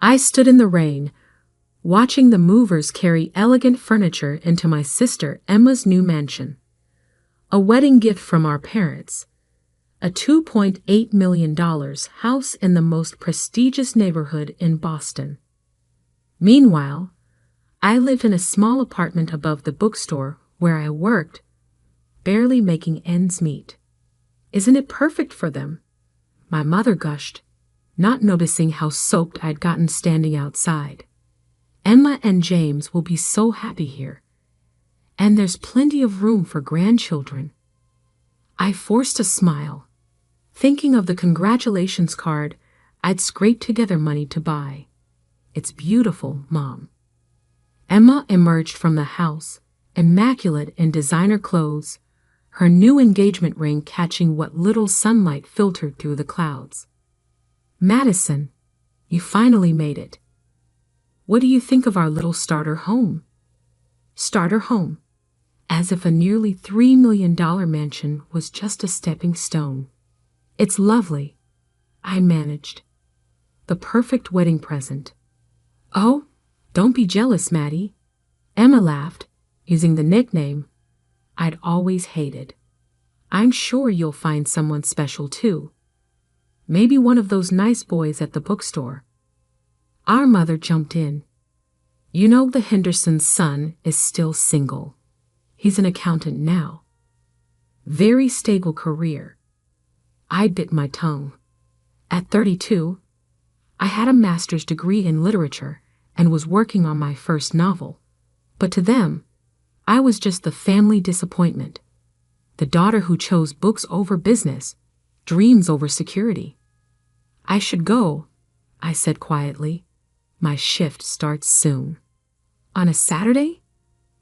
I stood in the rain, watching the movers carry elegant furniture into my sister Emma's new mansion. A wedding gift from our parents. A $2.8 million house in the most prestigious neighborhood in Boston. Meanwhile, I lived in a small apartment above the bookstore where I worked, barely making ends meet. Isn't it perfect for them? My mother gushed, not noticing how soaked I'd gotten standing outside. Emma and James will be so happy here. And there's plenty of room for grandchildren. I forced a smile, thinking of the congratulations card I'd scraped together money to buy. It's beautiful, Mom. Emma emerged from the house, immaculate in designer clothes, her new engagement ring catching what little sunlight filtered through the clouds. Madison, you finally made it. What do you think of our little starter home? Starter home. As if a nearly $3 million mansion was just a stepping stone. It's lovely, I managed. The perfect wedding present. Oh, don't be jealous, Maddie. Emma laughed, using the nickname I'd always hated. I'm sure you'll find someone special too. Maybe one of those nice boys at the bookstore. Our mother jumped in. You know the Henderson's son is still single. He's an accountant now. Very stable career. I bit my tongue. At 32, I had a master's degree in literature and was working on my first novel. But to them, I was just the family disappointment. The daughter who chose books over business, dreams over security. I should go, I said quietly. My shift starts soon. On a Saturday?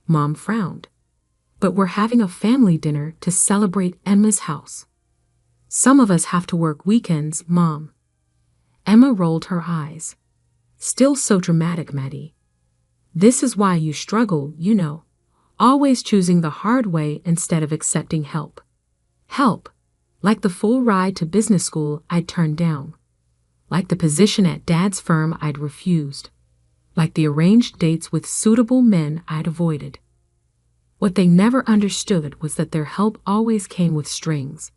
Mom frowned. But we're having a family dinner to celebrate Emma's house. Some of us have to work weekends, Mom. Emma rolled her eyes. Still so dramatic, Maddie. This is why you struggle, you know. Always choosing the hard way instead of accepting help. Help, like the full ride to business school I'd turned down. Like the position at Dad's firm I'd refused. Like the arranged dates with suitable men I'd avoided. What they never understood was that their help always came with strings.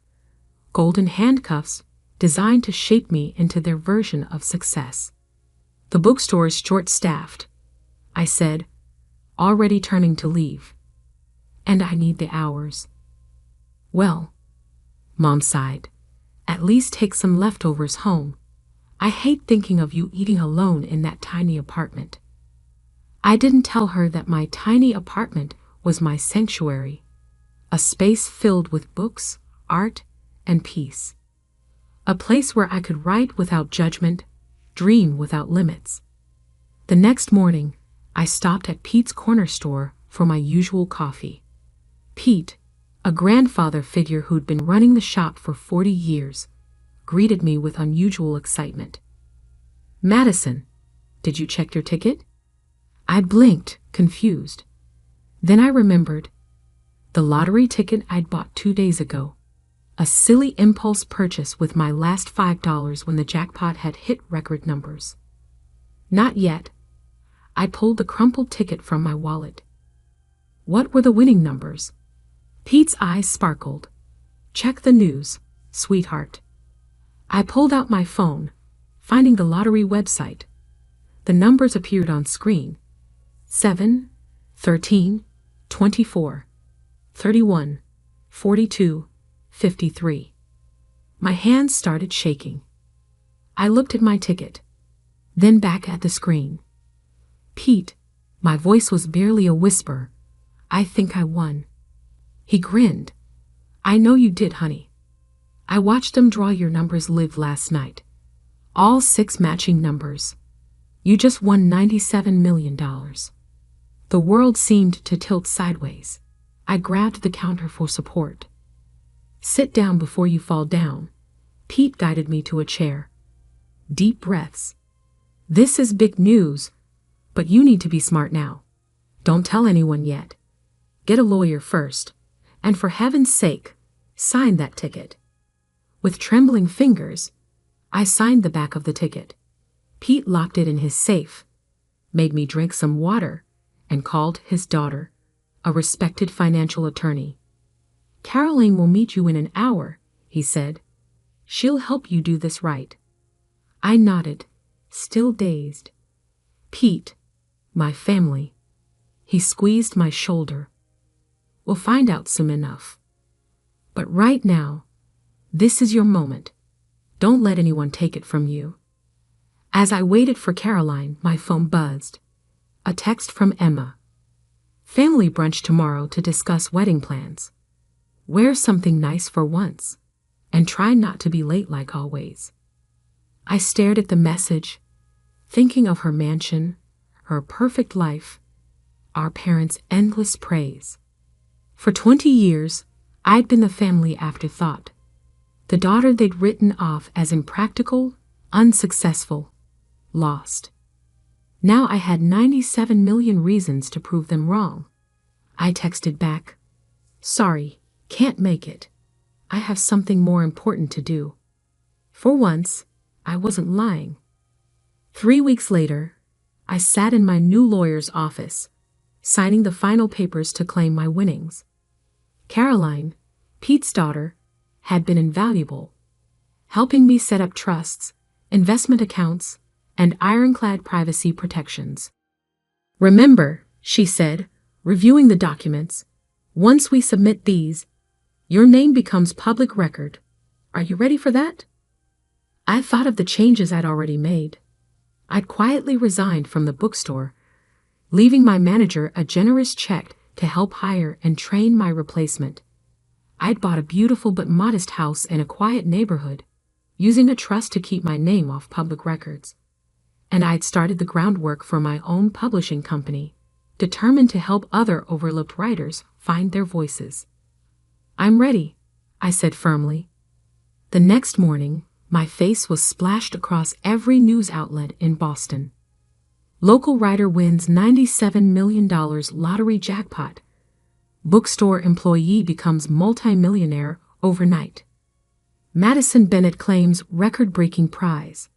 Golden handcuffs designed to shape me into their version of success. The bookstore is short-staffed, I said, already turning to leave. And I need the hours. Well, Mom sighed, at least take some leftovers home. I hate thinking of you eating alone in that tiny apartment. I didn't tell her that my tiny apartment was my sanctuary, a space filled with books, art, and peace. A place where I could write without judgment, dream without limits. The next morning, I stopped at Pete's corner store for my usual coffee. Pete, a grandfather figure who'd been running the shop for 40 years, greeted me with unusual excitement. Madison, did you check your ticket? I blinked, confused. Then I remembered. The lottery ticket I'd bought 2 days ago. A silly impulse purchase with my last $5 when the jackpot had hit record numbers. Not yet. I pulled the crumpled ticket from my wallet. What were the winning numbers? Pete's eyes sparkled. Check the news, sweetheart. I pulled out my phone, finding the lottery website. The numbers appeared on screen. 7, 13, 24, 31, 42, 53. My hands started shaking. I looked at my ticket, then back at the screen. Pete, my voice was barely a whisper. I think I won. He grinned. I know you did, honey. I watched them draw your numbers live last night. All 6 matching numbers. You just won $97 million. The world seemed to tilt sideways. I grabbed the counter for support. Sit down before you fall down. Pete guided me to a chair. Deep breaths. This is big news, but you need to be smart now. Don't tell anyone yet. Get a lawyer first, and for heaven's sake, sign that ticket. With trembling fingers, I signed the back of the ticket. Pete locked it in his safe, made me drink some water, and called his daughter, a respected financial attorney. "Caroline will meet you in an hour," he said. "She'll help you do this right." I nodded, still dazed. "Pete, my family." He squeezed my shoulder. "We'll find out soon enough. But right now, this is your moment. Don't let anyone take it from you." As I waited for Caroline, my phone buzzed. A text from Emma. "Family brunch tomorrow to discuss wedding plans. Wear something nice for once, and try not to be late like always." I stared at the message, thinking of her mansion, her perfect life, our parents' endless praise. For 20 years, I'd been the family afterthought, the daughter they'd written off as impractical, unsuccessful, lost. Now I had 97 million reasons to prove them wrong. I texted back, "Sorry, can't make it. I have something more important to do." For once, I wasn't lying. 3 weeks later, I sat in my new lawyer's office, signing the final papers to claim my winnings. Caroline, Pete's daughter, had been invaluable, helping me set up trusts, investment accounts, and ironclad privacy protections. "Remember," she said, reviewing the documents, "once we submit these, your name becomes public record. Are you ready for that?" I thought of the changes I'd already made. I'd quietly resigned from the bookstore, leaving my manager a generous check to help hire and train my replacement. I'd bought a beautiful but modest house in a quiet neighborhood, using a trust to keep my name off public records. And I'd started the groundwork for my own publishing company, determined to help other overlooked writers find their voices. "I'm ready," I said firmly. The next morning, my face was splashed across every news outlet in Boston. Local writer wins $97 million lottery jackpot. Bookstore employee becomes multimillionaire overnight. Madison Bennett claims record-breaking prize.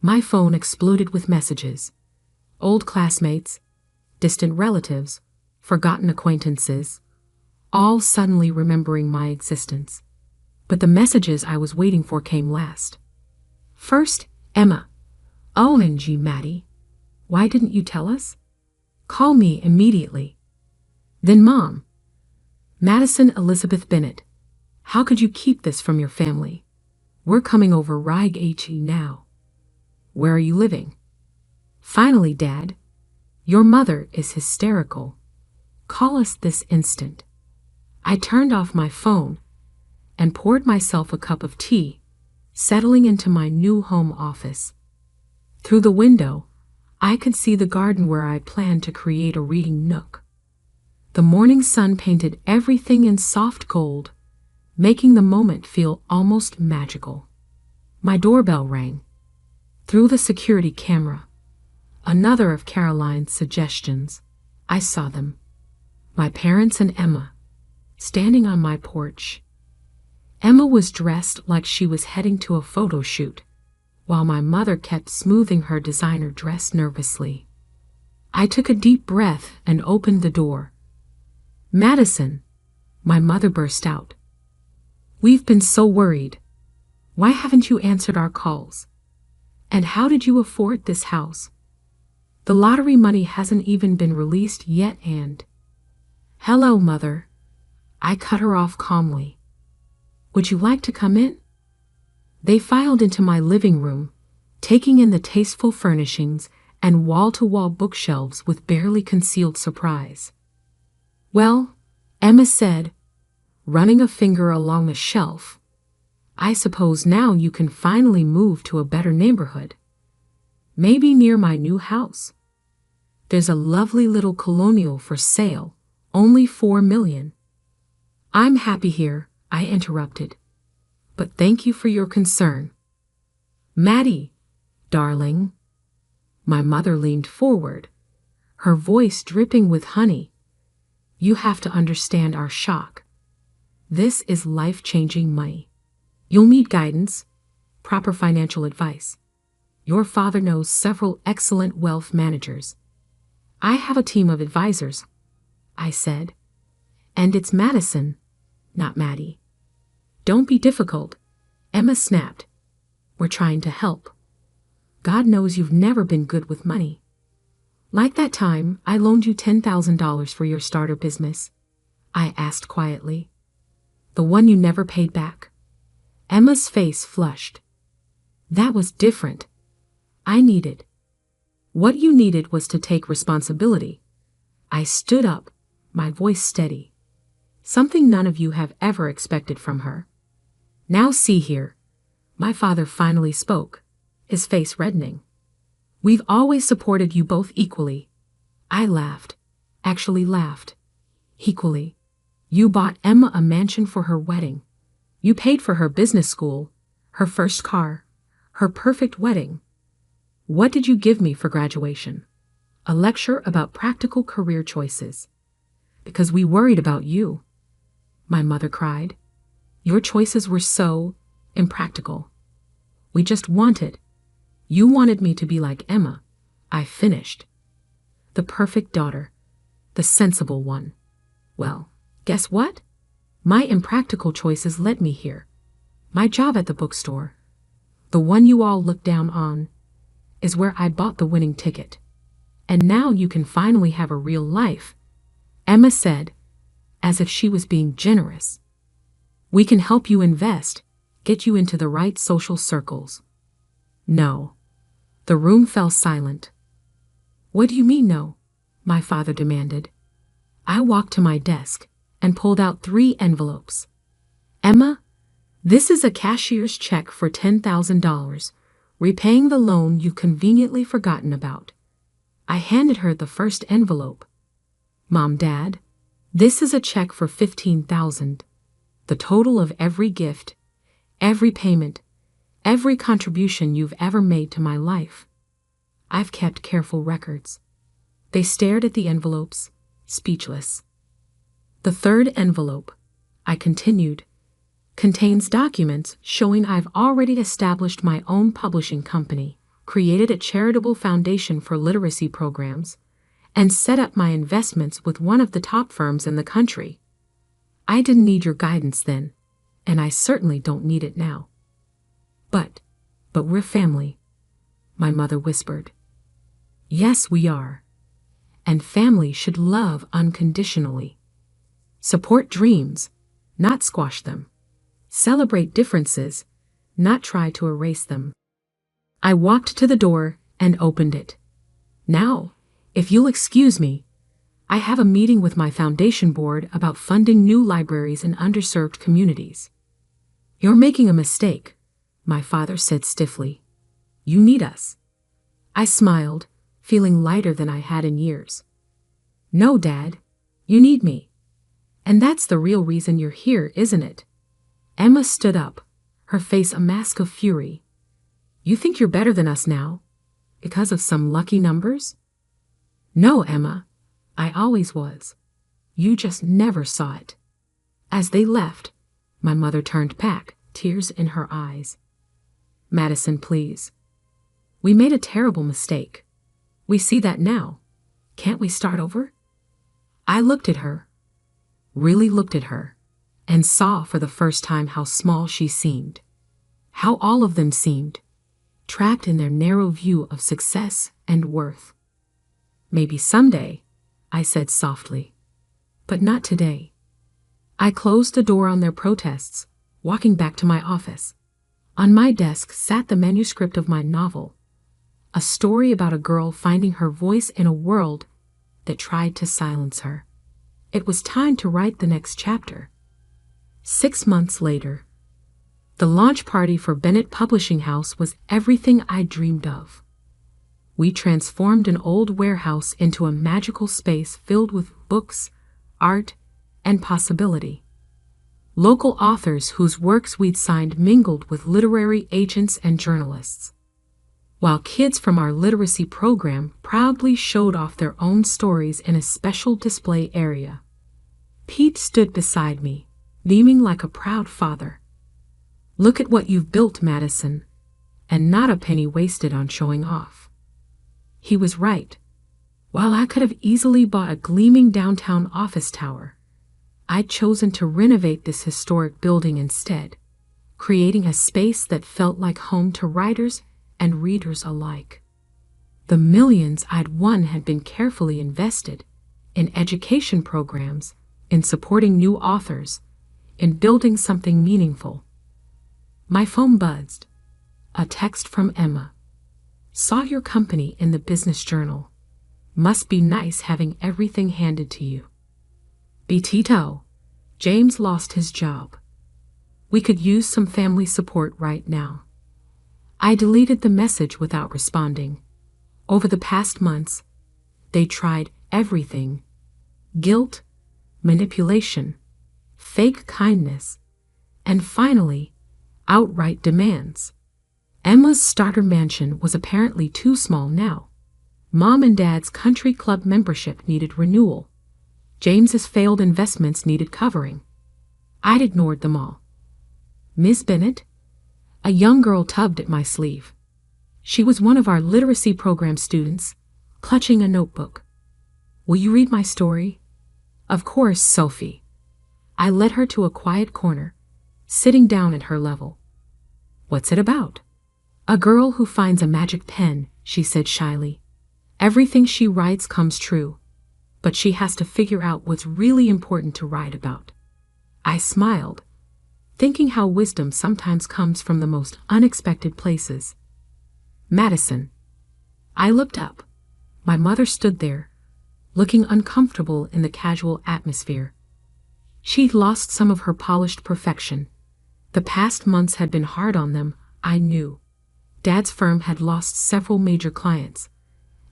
My phone exploded with messages. Old classmates, distant relatives, forgotten acquaintances, all suddenly remembering my existence. But the messages I was waiting for came last. First, Emma. "OMG, Maddie. Why didn't you tell us? Call me immediately." Then Mom. "Madison Elizabeth Bennett. How could you keep this from your family? We're coming over Rig HE now. Where are you living?" Finally, Dad. "Your mother is hysterical. Call us this instant." I turned off my phone and poured myself a cup of tea, settling into my new home office. Through the window, I could see the garden where I planned to create a reading nook. The morning sun painted everything in soft gold, making the moment feel almost magical. My doorbell rang. Through the security camera, another of Caroline's suggestions, I saw them. My parents and Emma, standing on my porch. Emma was dressed like she was heading to a photo shoot, while my mother kept smoothing her designer dress nervously. I took a deep breath and opened the door. "Madison," my mother burst out. "We've been so worried. Why haven't you answered our calls? And how did you afford this house? The lottery money hasn't even been released yet and—" "Hello, Mother." I cut her off calmly. "Would you like to come in?" They filed into my living room, taking in the tasteful furnishings and wall-to-wall bookshelves with barely concealed surprise. "Well," Emma said, running a finger along the shelf, "I suppose now you can finally move to a better neighborhood. Maybe near my new house. There's a lovely little colonial for sale, only $4 million. "I'm happy here," I interrupted. "But thank you for your concern." "Maddie, darling." My mother leaned forward, her voice dripping with honey. "You have to understand our shock. This is life-changing money. You'll need guidance, proper financial advice. Your father knows several excellent wealth managers. I have a team of advisors, I said. And it's Madison, not Maddie. Don't be difficult, Emma snapped. We're trying to help. God knows you've never been good with money. Like that time I loaned you $10,000 for your starter business, I asked quietly. The one you never paid back. Emma's face flushed. That was different. What you needed was to take responsibility. I stood up, my voice steady. Something none of you have ever expected from her. Now see here. My father finally spoke, his face reddening. We've always supported you both equally. I laughed. Actually laughed. Equally. You bought Emma a mansion for her wedding. You paid for her business school, her first car, her perfect wedding. What did you give me for graduation? A lecture about practical career choices. Because we worried about you, my mother cried. Your choices were so impractical. We just wanted. You wanted me to be like Emma, I finished. The perfect daughter, the sensible one. Well, guess what? My impractical choices led me here. My job at the bookstore, the one you all look down on, is where I bought the winning ticket. And now you can finally have a real life, Emma said, as if she was being generous. We can help you invest, get you into the right social circles. No. The room fell silent. What do you mean no? My father demanded. I walked to my desk and pulled out 3 envelopes. Emma, this is a cashier's check for $10,000, repaying the loan you've conveniently forgotten about. I handed her the first envelope. Mom, Dad, this is a check for $15,000, the total of every gift, every payment, every contribution you've ever made to my life. I've kept careful records. They stared at the envelopes, speechless. The third envelope, I continued, contains documents showing I've already established my own publishing company, created a charitable foundation for literacy programs, and set up my investments with one of the top firms in the country. I didn't need your guidance then, and I certainly don't need it now. But we're family, my mother whispered. Yes, we are. And family should love unconditionally. Support dreams, not squash them. Celebrate differences, not try to erase them. I walked to the door and opened it. Now, if you'll excuse me, I have a meeting with my foundation board about funding new libraries in underserved communities. You're making a mistake, my father said stiffly. You need us. I smiled, feeling lighter than I had in years. No, Dad, you need me. And that's the real reason you're here, isn't it? Emma stood up, her face a mask of fury. You think you're better than us now? Because of some lucky numbers? No, Emma, I always was. You just never saw it. As they left, my mother turned back, tears in her eyes. Madison, please. We made a terrible mistake. We see that now. Can't we start over? I looked at her, really looked at her, and saw for the first time how small she seemed. How all of them seemed, trapped in their narrow view of success and worth. Maybe someday, I said softly, but not today. I closed the door on their protests, walking back to my office. On my desk sat the manuscript of my novel, a story about a girl finding her voice in a world that tried to silence her. It was time to write the next chapter. 6 months later, the launch party for Bennett Publishing House was everything I dreamed of. We transformed an old warehouse into a magical space filled with books, art, and possibility. Local authors whose works we'd signed mingled with literary agents and journalists, while kids from our literacy program proudly showed off their own stories in a special display area. Pete stood beside me, beaming like a proud father. Look at what you've built, Madison. and not a penny wasted on showing off. He was right. While I could have easily bought a gleaming downtown office tower, I'd chosen to renovate this historic building instead, creating a space that felt like home to writers and readers alike. The millions I'd won had been carefully invested in education programs, in supporting new authors, in building something meaningful. My phone buzzed. A text from Emma. Saw your company in the Business Journal. Must be nice having everything handed to you. Betito, James lost his job. We could use some family support right now. I deleted the message without responding. Over the past months, they tried everything. Guilt, manipulation, fake kindness, and finally, outright demands. Emma's starter mansion was apparently too small now. Mom and Dad's country club membership needed renewal. James's failed investments needed covering. I'd ignored them all. Miss Bennett? A young girl tugged at my sleeve. She was one of our literacy program students, clutching a notebook. Will you read my story? Of course, Sophie. I led her to a quiet corner, sitting down at her level. What's it about? A girl who finds a magic pen, she said shyly. Everything she writes comes true, but she has to figure out what's really important to write about. I smiled, thinking how wisdom sometimes comes from the most unexpected places. Madison. I looked up. My mother stood there, looking uncomfortable in the casual atmosphere. She'd lost some of her polished perfection. The past months had been hard on them, I knew. Dad's firm had lost several major clients.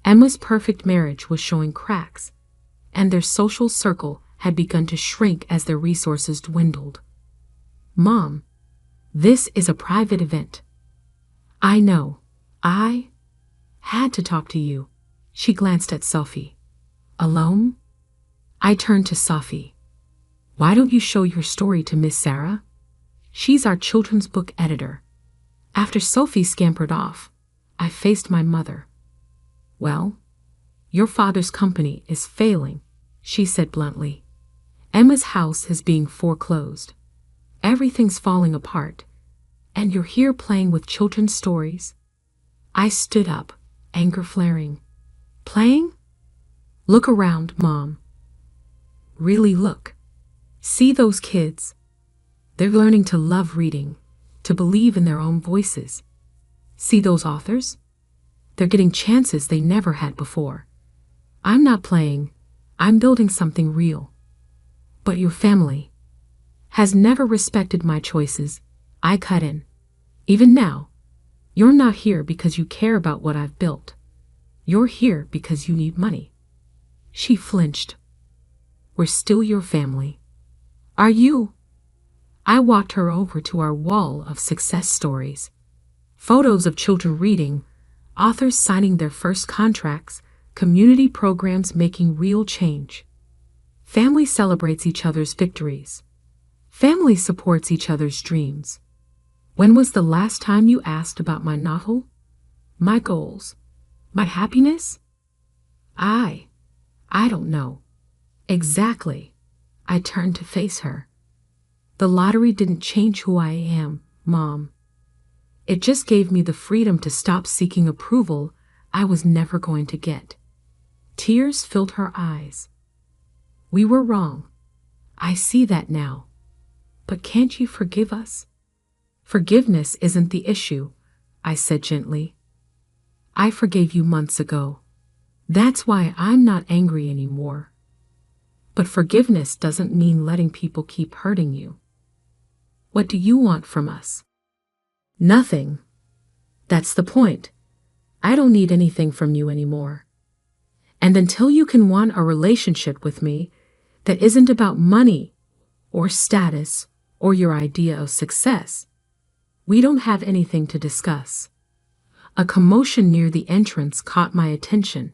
Emma's perfect marriage was showing cracks, and their social circle had begun to shrink as their resources dwindled. Mom, this is a private event. I know. I had to talk to you. She glanced at Sophie. Alone? I turned to Sophie. Why don't you show your story to Miss Sarah? She's our children's book editor. After Sophie scampered off, I faced my mother. Well, your father's company is failing, she said bluntly. Emma's house is being foreclosed. Everything's falling apart, and you're here playing with children's stories. I stood up, anger flaring. Playing? Look around, Mom. Really look. See those kids? They're learning to love reading, to believe in their own voices. See those authors? They're getting chances they never had before. I'm not playing. I'm building something real. But your family has never respected my choices. I cut in. Even now, you're not here because you care about what I've built. You're here because you need money. She flinched. We're still your family. Are you? I walked her over to our wall of success stories. Photos of children reading, authors signing their first contracts, community programs making real change. Family celebrates each other's victories. Family supports each other's dreams. When was the last time you asked about my novel? My goals? My happiness? I don't know. Exactly. I turned to face her. The lottery didn't change who I am, Mom. It just gave me the freedom to stop seeking approval I was never going to get. Tears filled her eyes. We were wrong. I see that now. But can't you forgive us? Forgiveness isn't the issue, I said gently. I forgave you months ago. That's why I'm not angry anymore. But forgiveness doesn't mean letting people keep hurting you. What do you want from us? Nothing. That's the point. I don't need anything from you anymore. And until you can want a relationship with me that isn't about money or status or your idea of success, we don't have anything to discuss. A commotion near the entrance caught my attention.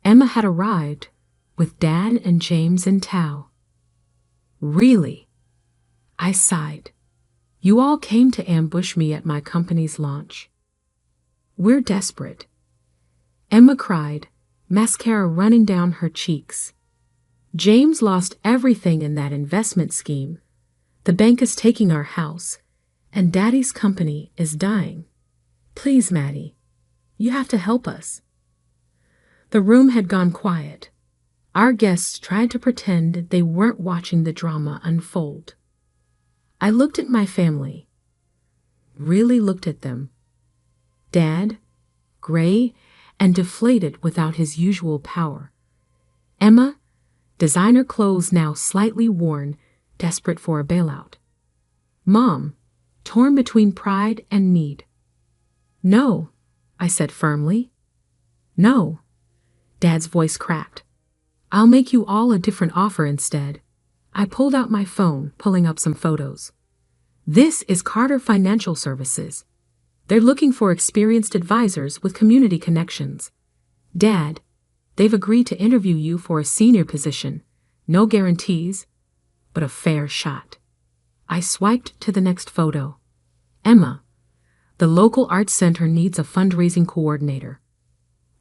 Emma had arrived with Dad and James in tow. Really? I sighed. You all came to ambush me at my company's launch. We're desperate." Emma cried, mascara running down her cheeks. "James lost everything in that investment scheme. The bank is taking our house, and Daddy's company is dying. Please, Maddie, you have to help us." The room had gone quiet. Our guests tried to pretend they weren't watching the drama unfold. I looked at my family. Really looked at them. Dad, gray and deflated without his usual power. Emma, designer clothes now slightly worn, desperate for a bailout. Mom, torn between pride and need. "No," I said firmly. "No." Dad's voice cracked. "I'll make you all a different offer instead." I pulled out my phone, pulling up some photos. "This is Carter Financial Services. They're looking for experienced advisors with community connections. Dad, they've agreed to interview you for a senior position. No guarantees, but a fair shot." I swiped to the next photo. "Emma, the local arts center needs a fundraising coordinator.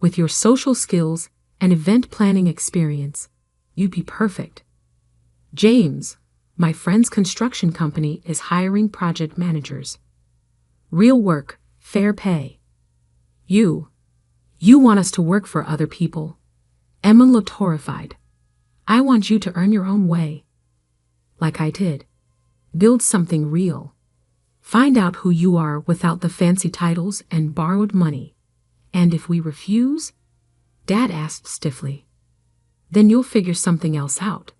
With your social skills and event planning experience, you'd be perfect. James, my friend's construction company is hiring project managers. Real work, fair pay. You want us to work for other people." Emma looked horrified. "I want you to earn your own way. Like I did. Build something real. Find out who you are without the fancy titles and borrowed money. And if we refuse," Dad asked stiffly, "then you'll figure something else out.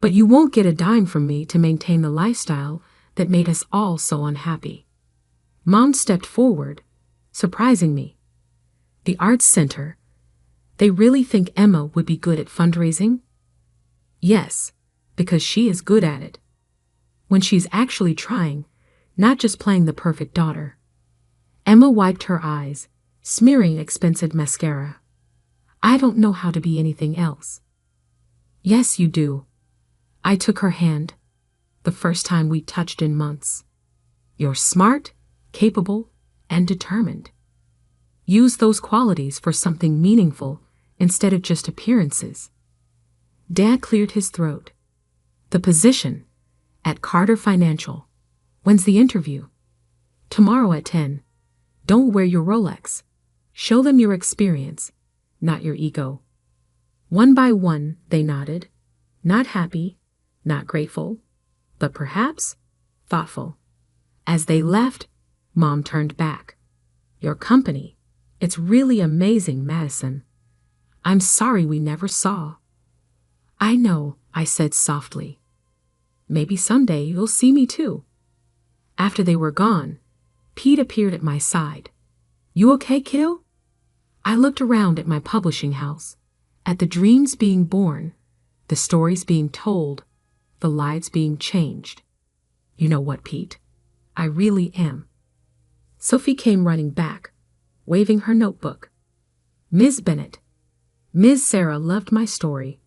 But you won't get a dime from me to maintain the lifestyle that made us all so unhappy." Mom stepped forward, surprising me. "The Arts Center, they really think Emma would be good at fundraising?" "Yes, because she is good at it. When she's actually trying, not just playing the perfect daughter." Emma wiped her eyes, smearing expensive mascara. "I don't know how to be anything else." "Yes, you do." I took her hand, the first time we touched in months. "You're smart, capable, and determined. Use those qualities for something meaningful instead of just appearances." Dad cleared his throat. "The position at Carter Financial. When's the interview?" "Tomorrow at 10. Don't wear your Rolex. Show them your experience, not your ego." One by one, they nodded, not happy, not grateful, but perhaps thoughtful. As they left, Mom turned back. "Your company, it's really amazing, Madison. I'm sorry we never saw." "I know," I said softly. "Maybe someday you'll see me too." After they were gone, Pete appeared at my side. "You okay, kiddo?" I looked around at my publishing house, at the dreams being born, the stories being told, the lives being changed. "You know what, Pete? I really am." Sophie came running back, waving her notebook. "Ms. Bennett, Ms. Sarah loved my story.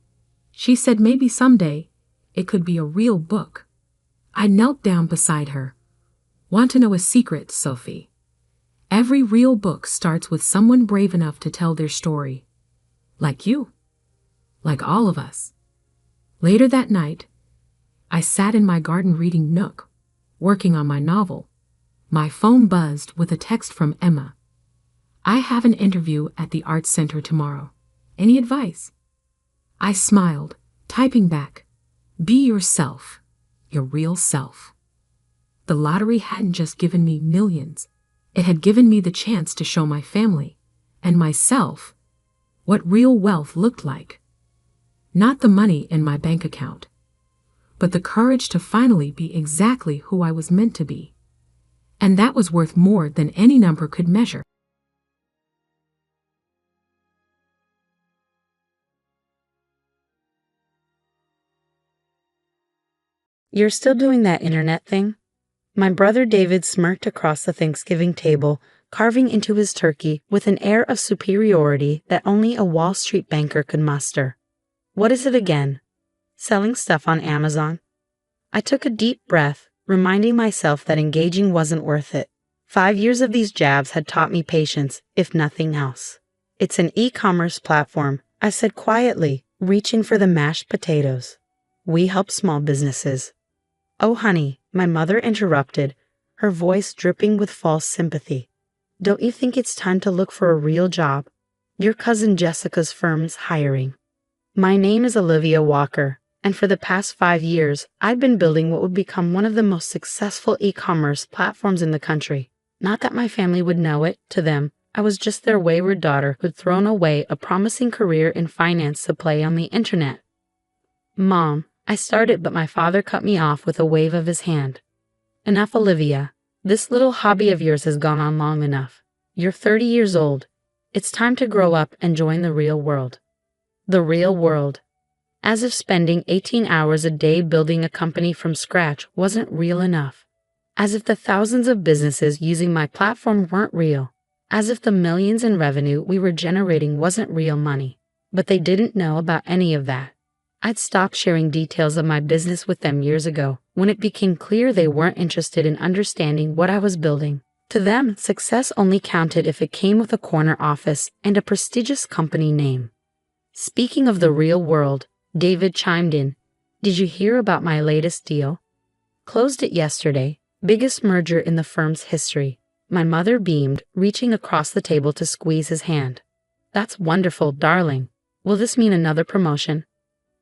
She said maybe someday it could be a real book." I knelt down beside her. "Want to know a secret, Sophie? Every real book starts with someone brave enough to tell their story. Like you. Like all of us." Later that night, I sat in my garden reading nook, working on my novel. My phone buzzed with a text from Emma. "I have an interview at the Arts Center tomorrow. Any advice?" I smiled, typing back, "Be yourself, your real self." The lottery hadn't just given me millions. It had given me the chance to show my family and myself what real wealth looked like. Not the money in my bank account, but the courage to finally be exactly who I was meant to be. And that was worth more than any number could measure. "You're still doing that internet thing?" My brother David smirked across the Thanksgiving table, carving into his turkey with an air of superiority that only a Wall Street banker could muster. "What is it again? Selling stuff on Amazon?" I took a deep breath, reminding myself that engaging wasn't worth it. 5 years of these jabs had taught me patience, if nothing else. It's an e-commerce platform, I said quietly, reaching for the mashed potatoes. We help small businesses. Oh, honey, my mother interrupted, her voice dripping with false sympathy. Don't you think it's time to look for a real job? Your cousin Jessica's firm's hiring. My name is Olivia Walker, and for the past 5 years, I've been building what would become one of the most successful e-commerce platforms in the country. Not that my family would know it. To them, I was just their wayward daughter who'd thrown away a promising career in finance to play on the internet. Mom, I started, but my father cut me off with a wave of his hand. Enough, Olivia. This little hobby of yours has gone on long enough. You're 30 years old. It's time to grow up and join the real world. The real world. As if spending 18 hours a day building a company from scratch wasn't real enough. As if the thousands of businesses using my platform weren't real. As if the millions in revenue we were generating wasn't real money. But they didn't know about any of that. I'd stopped sharing details of my business with them years ago, when it became clear they weren't interested in understanding what I was building. To them, success only counted if it came with a corner office and a prestigious company name. Speaking of the real world, David chimed in. Did you hear about my latest deal? Closed it yesterday, biggest merger in the firm's history. My mother beamed, reaching across the table to squeeze his hand. That's wonderful, darling. Will this mean another promotion?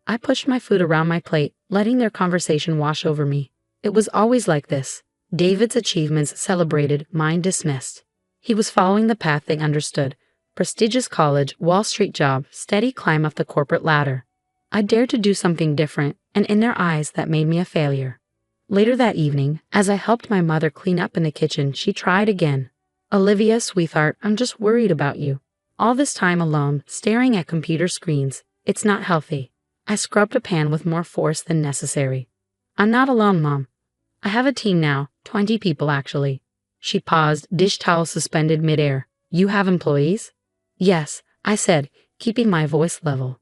I pushed my food around my plate, letting their conversation wash over me. It was always like this. David's achievements celebrated, mine dismissed. He was following the path they understood. Prestigious college, Wall Street job, steady climb up the corporate ladder. I dared to do something different, and in their eyes that made me a failure. Later that evening, as I helped my mother clean up in the kitchen, she tried again. Olivia, sweetheart, I'm just worried about you. All this time alone, staring at computer screens. It's not healthy. I scrubbed a pan with more force than necessary. I'm not alone, Mom. I have a team now, 20 people actually. She paused, dish towel suspended midair. You have employees? Yes, I said, keeping my voice level.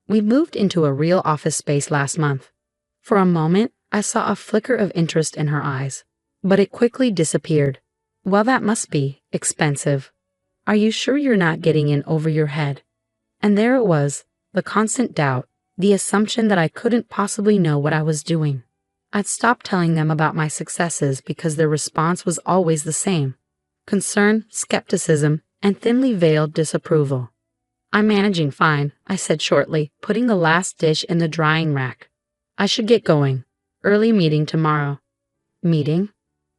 We moved into a real office space last month. For a moment, I saw a flicker of interest in her eyes, but it quickly disappeared. Well, that must be expensive. Are you sure you're not getting in over your head? And there it was, the constant doubt. The assumption that I couldn't possibly know what I was doing. I'd stopped telling them about my successes because their response was always the same. Concern, skepticism, and thinly veiled disapproval. I'm managing fine, I said shortly, putting the last dish in the drying rack. I should get going. Early meeting tomorrow. Meeting?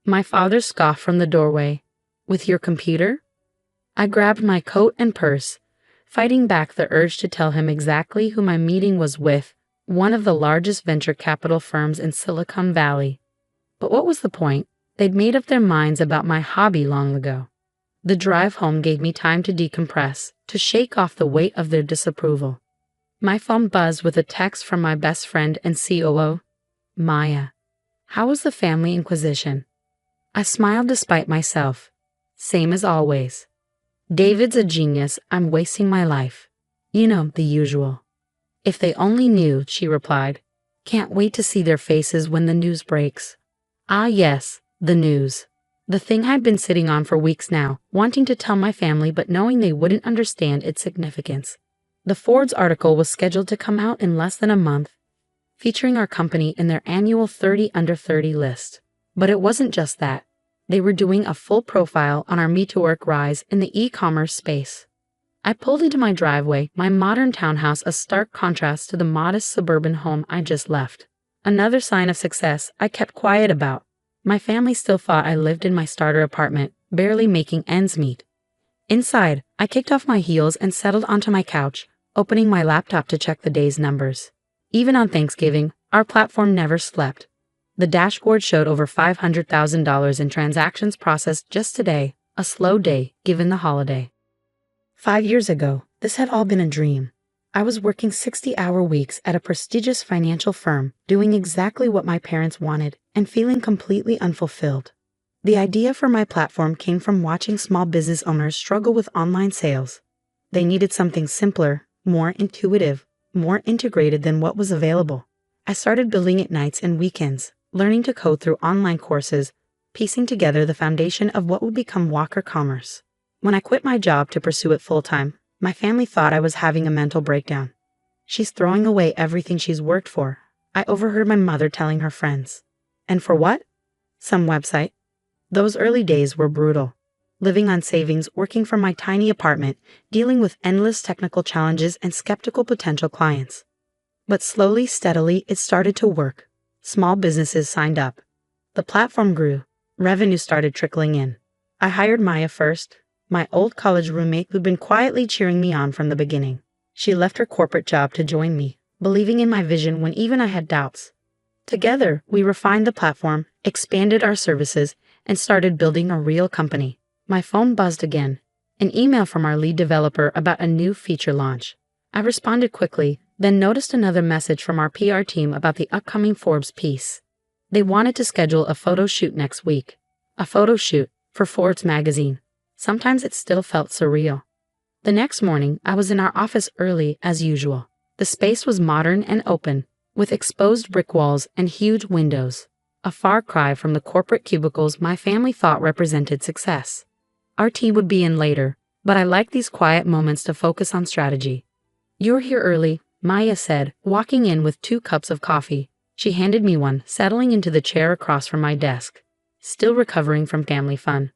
My father scoffed from the doorway. With your computer? I grabbed my coat and purse, fighting back the urge to tell him exactly who my meeting was with, one of the largest venture capital firms in Silicon Valley. But what was the point? They'd made up their minds about my hobby long ago. The drive home gave me time to decompress, to shake off the weight of their disapproval. My phone buzzed with a text from my best friend and COO, Maya. How was the family inquisition? I smiled despite myself. Same as always. David's a genius, I'm wasting my life. You know, the usual. If they only knew, she replied. Can't wait to see their faces when the news breaks. Ah yes, the news. The thing I'd been sitting on for weeks now, wanting to tell my family but knowing they wouldn't understand its significance. The Forbes article was scheduled to come out in less than a month, featuring our company in their annual 30 Under 30 list. But it wasn't just that. They were doing a full profile on our Me2Work rise in the e-commerce space. I pulled into my driveway, my modern townhouse a stark contrast to the modest suburban home I just left. Another sign of success I kept quiet about. My family still thought I lived in my starter apartment, barely making ends meet. Inside, I kicked off my heels and settled onto my couch, opening my laptop to check the day's numbers. Even on Thanksgiving, our platform never slept. The dashboard showed over $500,000 in transactions processed just today, a slow day given the holiday. 5 years ago, this had all been a dream. I was working 60-hour weeks at a prestigious financial firm, doing exactly what my parents wanted, and feeling completely unfulfilled. The idea for my platform came from watching small business owners struggle with online sales. They needed something simpler, more intuitive, more integrated than what was available. I started building it nights and weekends, learning to code through online courses, piecing together the foundation of what would become Walker Commerce. When I quit my job to pursue it full-time, my family thought I was having a mental breakdown. She's throwing away everything she's worked for, I overheard my mother telling her friends. And for what? Some website. Those early days were brutal. Living on savings, working from my tiny apartment, dealing with endless technical challenges and skeptical potential clients. But slowly, steadily, it started to work. Small businesses signed up. The platform grew. Revenue started trickling in. I hired Maya first, my old college roommate who'd been quietly cheering me on from the beginning. She left her corporate job to join me, believing in my vision when even I had doubts. Together, we refined the platform, expanded our services, and started building a real company. My phone buzzed again. An email from our lead developer about a new feature launch. I responded quickly, then noticed another message from our PR team about the upcoming Forbes piece. They wanted to schedule a photo shoot next week. A photo shoot for Forbes magazine. Sometimes it still felt surreal. The next morning, I was in our office early as usual. The space was modern and open, with exposed brick walls and huge windows. A far cry from the corporate cubicles my family thought represented success. Our team would be in later, but I liked these quiet moments to focus on strategy. "You're here early," Maya said, walking in with 2 cups of coffee. She handed me one, settling into the chair across from my desk. Still recovering from family fun.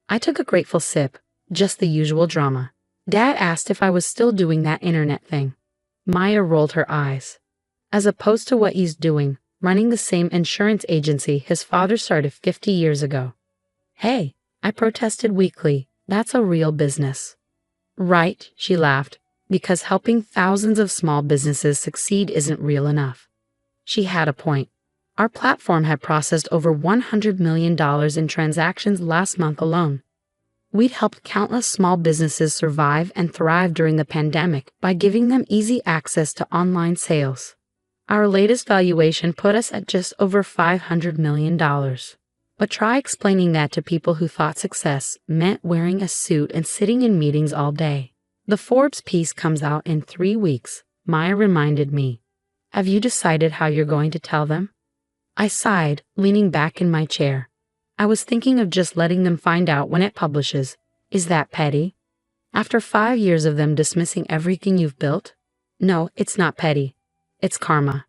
I took a grateful sip, just the usual drama. Dad asked if I was still doing that internet thing. Maya rolled her eyes. As opposed to what he's doing, running the same insurance agency his father started 50 years ago. "Hey," I protested weakly, "that's a real business." "Right," she laughed, "because helping thousands of small businesses succeed isn't real enough." She had a point. Our platform had processed over $100 million in transactions last month alone. We'd helped countless small businesses survive and thrive during the pandemic by giving them easy access to online sales. Our latest valuation put us at just over $500 million. But try explaining that to people who thought success meant wearing a suit and sitting in meetings all day. "The Forbes piece comes out in 3 weeks, Maya reminded me. "Have you decided how you're going to tell them?" I sighed, leaning back in my chair. I was thinking of just letting them find out when it publishes. Is that petty? After 5 years of them dismissing everything you've built? No, it's not petty. It's karma.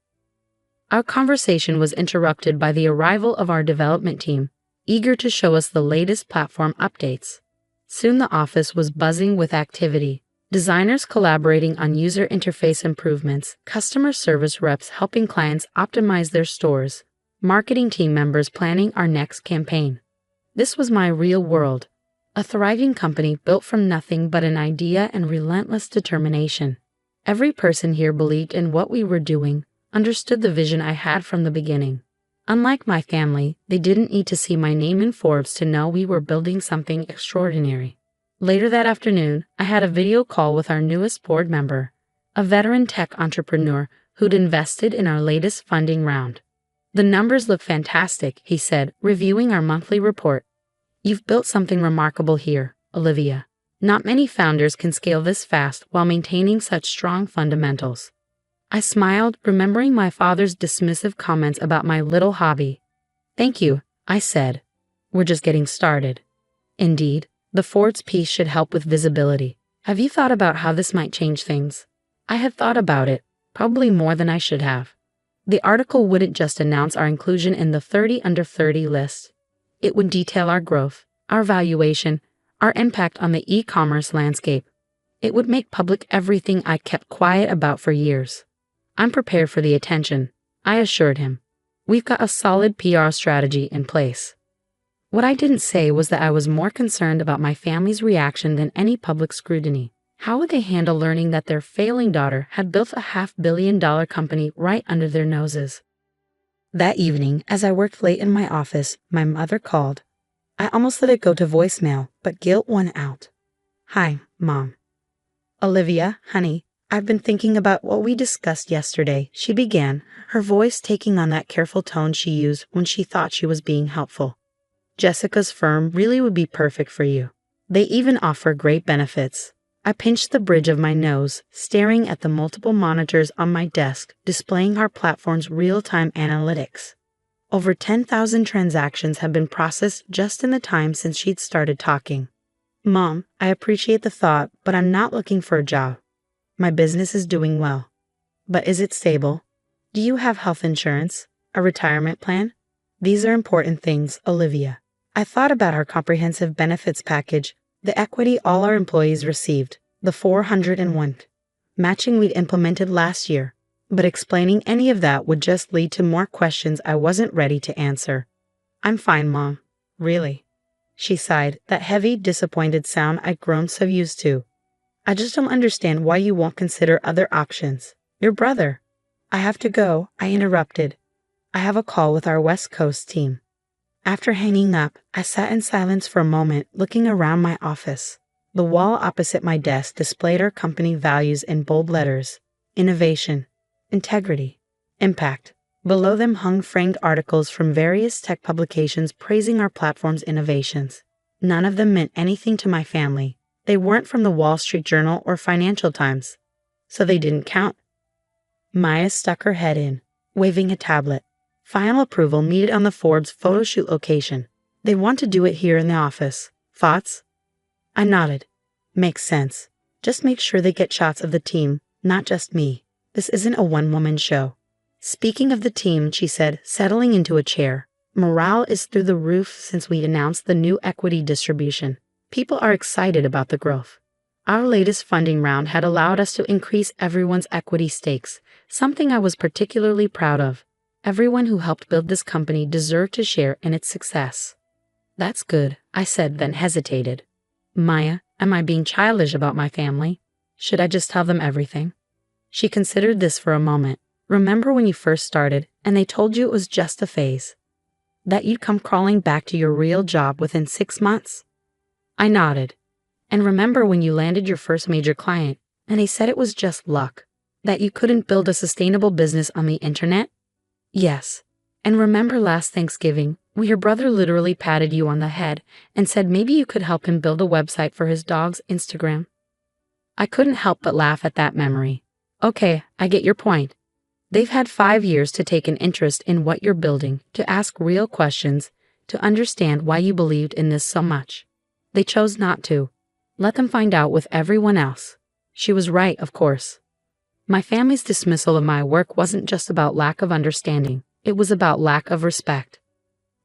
Our conversation was interrupted by the arrival of our development team, eager to show us the latest platform updates. Soon the office was buzzing with activity. Designers collaborating on user interface improvements, customer service reps helping clients optimize their stores, marketing team members planning our next campaign. This was my real world, a thriving company built from nothing but an idea and relentless determination. Every person here believed in what we were doing, understood the vision I had from the beginning. Unlike my family, they didn't need to see my name in Forbes to know we were building something extraordinary. Later that afternoon, I had a video call with our newest board member, a veteran tech entrepreneur who'd invested in our latest funding round. "The numbers look fantastic," he said, reviewing our monthly report. "You've built something remarkable here, Olivia. Not many founders can scale this fast while maintaining such strong fundamentals." I smiled, remembering my father's dismissive comments about my little hobby. "Thank you," I said. "We're just getting started." Indeed, the Forbes piece should help with visibility. Have you thought about how this might change things? I had thought about it, probably more than I should have. The article wouldn't just announce our inclusion in the 30 under 30 list. It would detail our growth, our valuation, our impact on the e-commerce landscape. It would make public everything I kept quiet about for years. "I'm prepared for the attention," I assured him. "We've got a solid PR strategy in place." What I didn't say was that I was more concerned about my family's reaction than any public scrutiny. How would they handle learning that their failing daughter had built a $500 million company right under their noses? That evening, as I worked late in my office, my mother called. I almost let it go to voicemail, but guilt won out. "Hi, Mom." "Olivia, honey, I've been thinking about what we discussed yesterday," she began, her voice taking on that careful tone she used when she thought she was being helpful. "Jessica's firm really would be perfect for you. They even offer great benefits." I pinched the bridge of my nose, staring at the multiple monitors on my desk displaying our platform's real-time analytics. Over 10,000 transactions have been processed just in the time since she'd started talking. Mom, I appreciate the thought, but I'm not looking for a job. My business is doing well. But is it stable? Do you have health insurance? A retirement plan? These are important things, Olivia. I thought about our comprehensive benefits package, the equity all our employees received, the 401 matching we'd implemented last year. But explaining any of that would just lead to more questions I wasn't ready to answer. I'm fine, Mom. Really? She sighed, that heavy, disappointed sound I'd grown so used to. I just don't understand why you won't consider other options. Your brother. I have to go, I interrupted. I have a call with our West Coast team. After hanging up, I sat in silence for a moment, looking around my office. The wall opposite my desk displayed our company values in bold letters: innovation, integrity, impact. Below them hung framed articles from various tech publications praising our platform's innovations. None of them meant anything to my family. They weren't from the Wall Street Journal or Financial Times, so they didn't count. Maya stuck her head in, waving a tablet. Final approval needed on the Forbes photo shoot location. They want to do it here in the office. Thoughts? I nodded. Makes sense. Just make sure they get shots of the team, not just me. This isn't a one-woman show. Speaking of the team, she said, settling into a chair, morale is through the roof since we announced the new equity distribution. People are excited about the growth. Our latest funding round had allowed us to increase everyone's equity stakes, something I was particularly proud of. Everyone who helped build this company deserved to share in its success. That's good, I said, then hesitated. Maya, am I being childish about my family? Should I just tell them everything? She considered this for a moment. Remember when you first started and they told you it was just a phase? That you'd come crawling back to your real job within 6 months? I nodded. And remember when you landed your first major client and they said it was just luck? That you couldn't build a sustainable business on the internet? Yes. And remember last Thanksgiving, when your brother literally patted you on the head and said maybe you could help him build a website for his dog's Instagram? I couldn't help but laugh at that memory. Okay, I get your point. They've had 5 years to take an interest in what you're building, to ask real questions, to understand why you believed in this so much. They chose not to. Let them find out with everyone else. She was right, of course. My family's dismissal of my work wasn't just about lack of understanding. It was about lack of respect.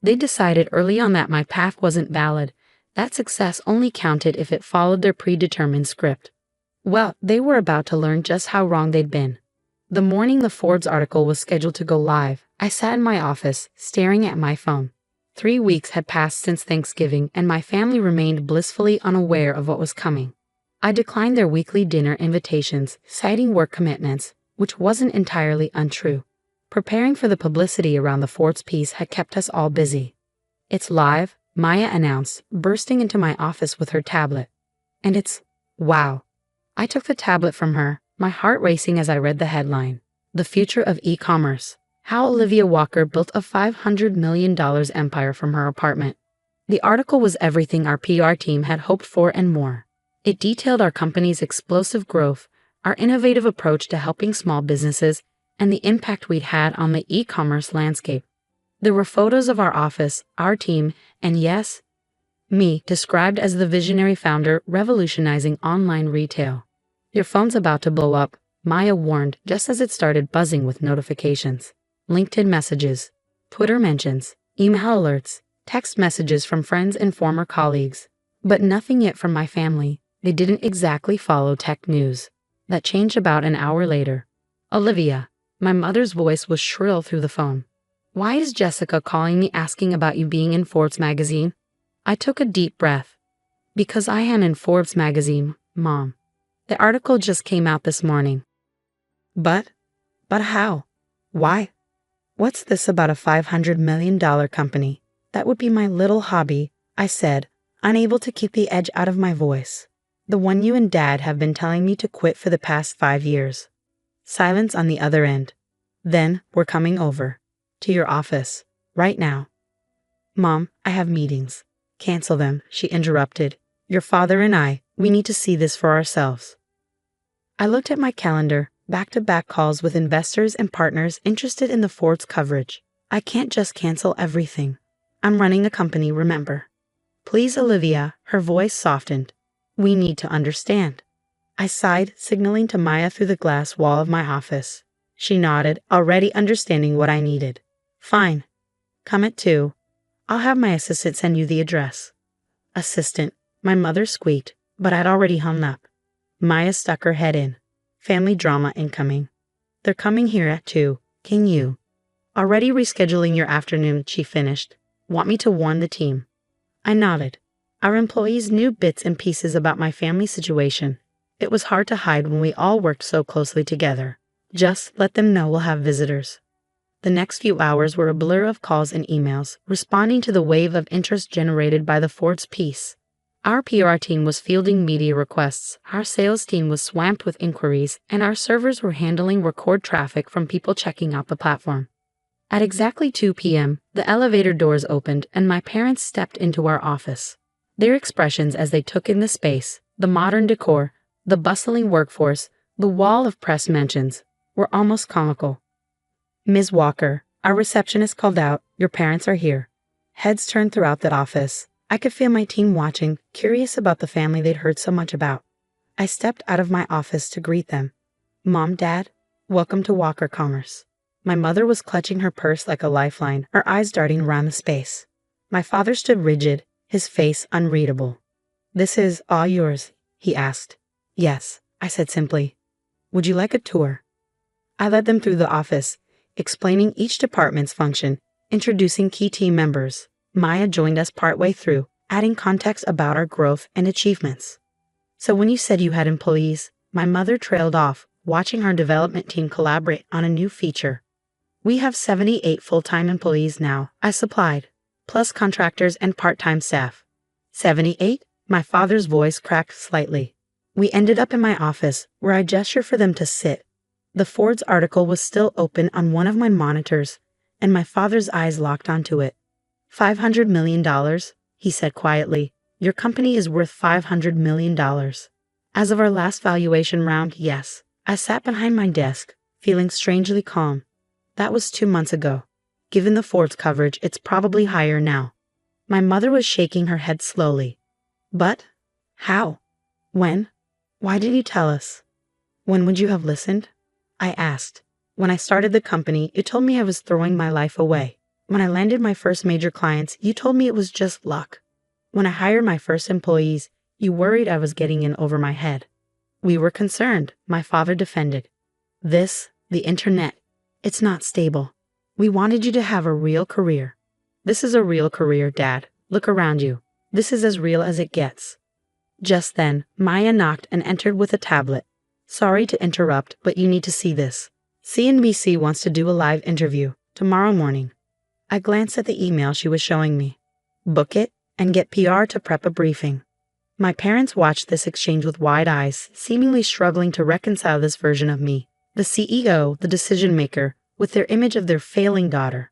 They decided early on that my path wasn't valid, that success only counted if it followed their predetermined script. Well, they were about to learn just how wrong they'd been. The morning the Forbes article was scheduled to go live, I sat in my office, staring at my phone. 3 weeks had passed since Thanksgiving, and my family remained blissfully unaware of what was coming. I declined their weekly dinner invitations, citing work commitments, which wasn't entirely untrue. Preparing for the publicity around the Forbes piece had kept us all busy. It's live, Maya announced, bursting into my office with her tablet. And it's, wow. I took the tablet from her, my heart racing as I read the headline. The Future of E-Commerce. How Olivia Walker Built a $500 million empire from her apartment. The article was everything our PR team had hoped for and more. It detailed our company's explosive growth, our innovative approach to helping small businesses, and the impact we'd had on the e-commerce landscape. There were photos of our office, our team, and yes, me, described as the visionary founder revolutionizing online retail. Your phone's about to blow up, Maya warned just as it started buzzing with notifications. LinkedIn messages, Twitter mentions, email alerts, text messages from friends and former colleagues. But nothing yet from my family. They didn't exactly follow tech news. That changed about an hour later. Olivia, my mother's voice was shrill through the phone. Why is Jessica calling me asking about you being in Forbes magazine? I took a deep breath. Because I am in Forbes magazine, Mom. The article just came out this morning. But how? Why? What's this about a $500 million company? That would be my little hobby, I said, unable to keep the edge out of my voice. The one you and Dad have been telling me to quit for the past 5 years. Silence on the other end. Then, we're coming over. To your office. Right now. Mom, I have meetings. Cancel them, she interrupted. Your father and I, we need to see this for ourselves. I looked at my calendar, back-to-back calls with investors and partners interested in the Forbes coverage. I can't just cancel everything. I'm running a company, remember? Please, Olivia, her voice softened. We need to understand. I sighed, signaling to Maya through the glass wall of my office. She nodded, already understanding what I needed. Fine. Come at 2. I'll have my assistant send you the address. Assistant, my mother squeaked, but I'd already hung up. Maya stuck her head in. Family drama incoming. They're coming here at 2. Can you? Already rescheduling your afternoon, she finished. Want me to warn the team? I nodded. Our employees knew bits and pieces about my family situation. It was hard to hide when we all worked so closely together. Just let them know we'll have visitors. The next few hours were a blur of calls and emails, responding to the wave of interest generated by the Ford's piece. Our PR team was fielding media requests, our sales team was swamped with inquiries, and our servers were handling record traffic from people checking out the platform. At exactly 2 p.m., the elevator doors opened and my parents stepped into our office. Their expressions as they took in the space, the modern decor, the bustling workforce, the wall of press mentions, were almost comical. Ms. Walker, our receptionist called out, your parents are here. Heads turned throughout that office. I could feel my team watching, curious about the family they'd heard so much about. I stepped out of my office to greet them. Mom, Dad, welcome to Walker Commerce. My mother was clutching her purse like a lifeline, her eyes darting around the space. My father stood rigid, his face unreadable. This is all yours, he asked. Yes, I said simply. Would you like a tour? I led them through the office, explaining each department's function, introducing key team members. Maya joined us partway through, adding context about our growth and achievements. So when you said you had employees, my mother trailed off, watching our development team collaborate on a new feature. We have 78 full-time employees now, I supplied, plus contractors and part-time staff. 78? My father's voice cracked slightly. We ended up in my office, where I gestured for them to sit. The Ford's article was still open on one of my monitors, and my father's eyes locked onto it. $500 million, he said quietly. Your company is worth $500 million. As of our last valuation round, yes. I sat behind my desk, feeling strangely calm. That was 2 months ago. Given the Ford's coverage, it's probably higher now. My mother was shaking her head slowly. But? How? When? Why did you tell us? When would you have listened? I asked. When I started the company, you told me I was throwing my life away. When I landed my first major clients, you told me it was just luck. When I hired my first employees, you worried I was getting in over my head. We were concerned, my father defended. The internet, it's not stable. We wanted you to have a real career. This is a real career, Dad. Look around you. This is as real as it gets. Just then, Maya knocked and entered with a tablet. Sorry to interrupt, but you need to see this. CNBC wants to do a live interview tomorrow morning. I glanced at the email she was showing me. Book it and get PR to prep a briefing. My parents watched this exchange with wide eyes, seemingly struggling to reconcile this version of me, the CEO, the decision maker, with their image of their failing daughter.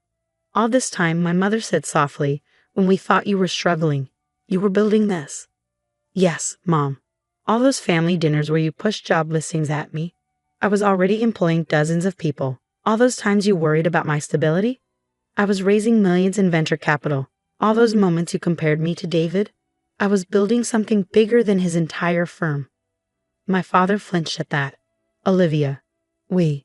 All this time, my mother said softly, when we thought you were struggling, you were building this. Yes, Mom. All those family dinners where you pushed job listings at me. I was already employing dozens of people. All those times you worried about my stability. I was raising millions in venture capital. All those moments you compared me to David. I was building something bigger than his entire firm. My father flinched at that. Olivia, you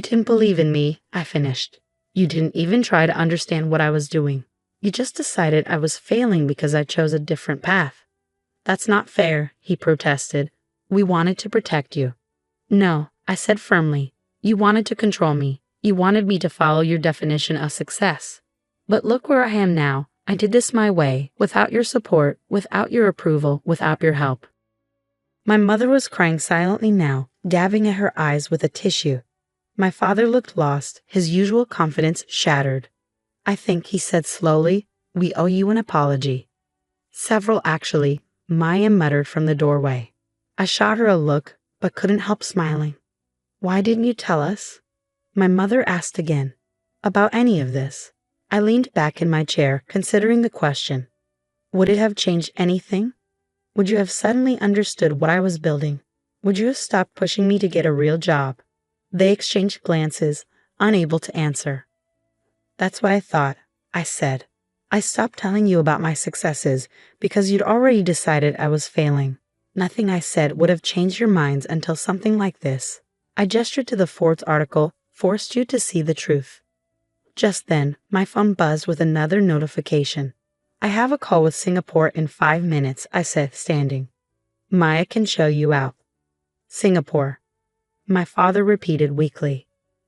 didn't believe in me, I finished. You didn't even try to understand what I was doing. You just decided I was failing because I chose a different path. That's not fair, he protested. We wanted to protect you. No, I said firmly. You wanted to control me. You wanted me to follow your definition of success. But look where I am now. I did this my way, without your support, without your approval, without your help. My mother was crying silently now, dabbing at her eyes with a tissue. My father looked lost, his usual confidence shattered. I think, he said slowly, we owe you an apology. Several, actually, Maya muttered from the doorway. I shot her a look, but couldn't help smiling. Why didn't you tell us? My mother asked again. About any of this. I leaned back in my chair, considering the question. Would it have changed anything? Would you have suddenly understood what I was building? Would you have stopped pushing me to get a real job? They exchanged glances, unable to answer. That's what I thought, I said. I stopped telling you about my successes because you'd already decided I was failing. Nothing I said would have changed your minds until something like this. I gestured to the Forbes article, forced you to see the truth. Just then, my phone buzzed with another notification. I have a call with Singapore in 5 minutes, I said, standing. Maya can show you out. Singapore. My father repeated weakly.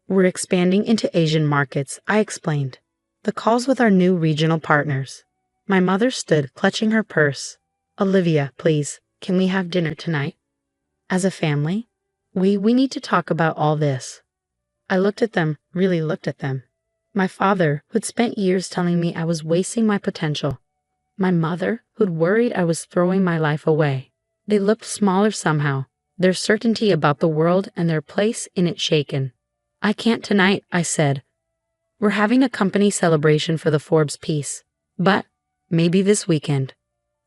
We're expanding into Asian markets, I explained. The call's with our new regional partners. My mother stood, clutching her purse. Olivia, please, can we have dinner tonight? As a family? We need to talk about all this. I looked at them, really looked at them. My father, who'd spent years telling me I was wasting my potential. My mother, who'd worried I was throwing my life away. They looked smaller somehow, their certainty about the world and their place in it shaken. I can't tonight, I said. We're having a company celebration for the Forbes piece, but maybe this weekend.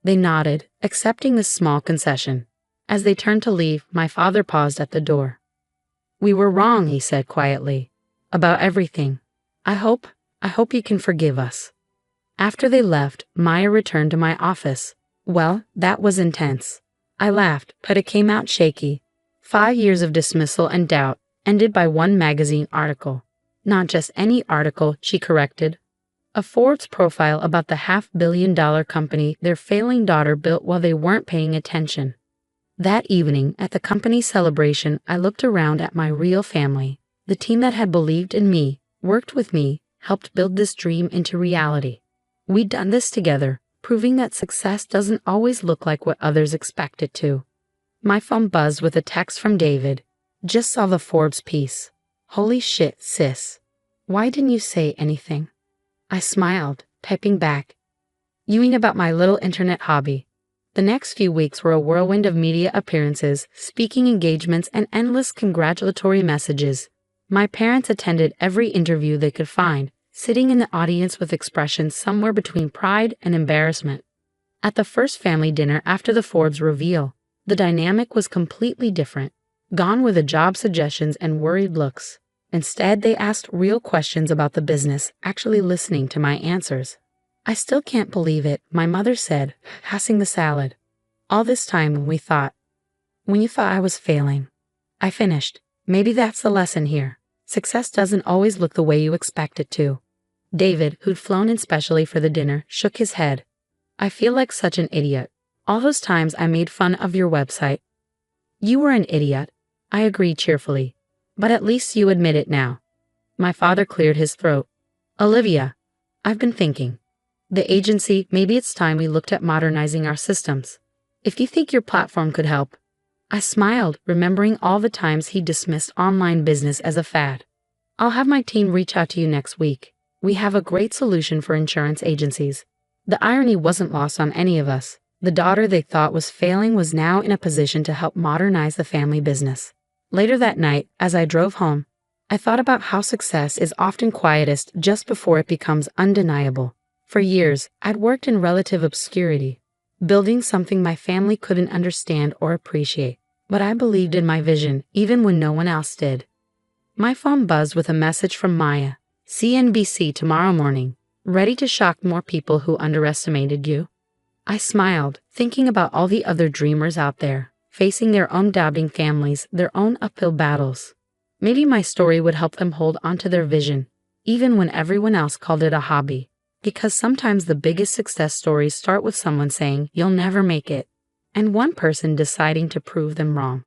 They nodded, accepting this small concession. As they turned to leave, my father paused at the door. We were wrong, he said quietly, about everything. I hope you can forgive us. After they left, Maya returned to my office. Well, that was intense. I laughed, but it came out shaky. 5 years of dismissal and doubt, ended by one magazine article. Not just any article, she corrected. A Forbes profile about the $500 million company their failing daughter built while they weren't paying attention. That evening, at the company celebration, I looked around at my real family, the team that had believed in me, worked with me, helped build this dream into reality. We'd done this together, proving that success doesn't always look like what others expect it to. My phone buzzed with a text from David. Just saw the Forbes piece. Holy shit, sis. Why didn't you say anything? I smiled, typing back. Yewing about my little internet hobby. The next few weeks were a whirlwind of media appearances, speaking engagements, and endless congratulatory messages. My parents attended every interview they could find, sitting in the audience with expressions somewhere between pride and embarrassment. At the first family dinner after the Forbes reveal, the dynamic was completely different. Gone were the job suggestions and worried looks. Instead, they asked real questions about the business, actually listening to my answers. I still can't believe it, my mother said, passing the salad. All this time when you thought I was failing. I finished. Maybe that's the lesson here. Success doesn't always look the way you expect it to. David, who'd flown in specially for the dinner, shook his head. I feel like such an idiot. All those times I made fun of your website. You were an idiot, I agreed cheerfully. But at least you admit it now. My father cleared his throat. Olivia, I've been thinking. The agency, maybe it's time we looked at modernizing our systems. If you think your platform could help. I smiled, remembering all the times he dismissed online business as a fad. I'll have my team reach out to you next week. We have a great solution for insurance agencies. The irony wasn't lost on any of us. The daughter they thought was failing was now in a position to help modernize the family business. Later that night, as I drove home, I thought about how success is often quietest just before it becomes undeniable. For years, I'd worked in relative obscurity, building something my family couldn't understand or appreciate. But I believed in my vision, even when no one else did. My phone buzzed with a message from Maya. CNBC tomorrow morning. Ready to shock more people who underestimated you? I smiled, thinking about all the other dreamers out there, facing their own doubting families, their own uphill battles. Maybe my story would help them hold onto their vision, even when everyone else called it a hobby. Because sometimes the biggest success stories start with someone saying, "You'll never make it," and one person deciding to prove them wrong.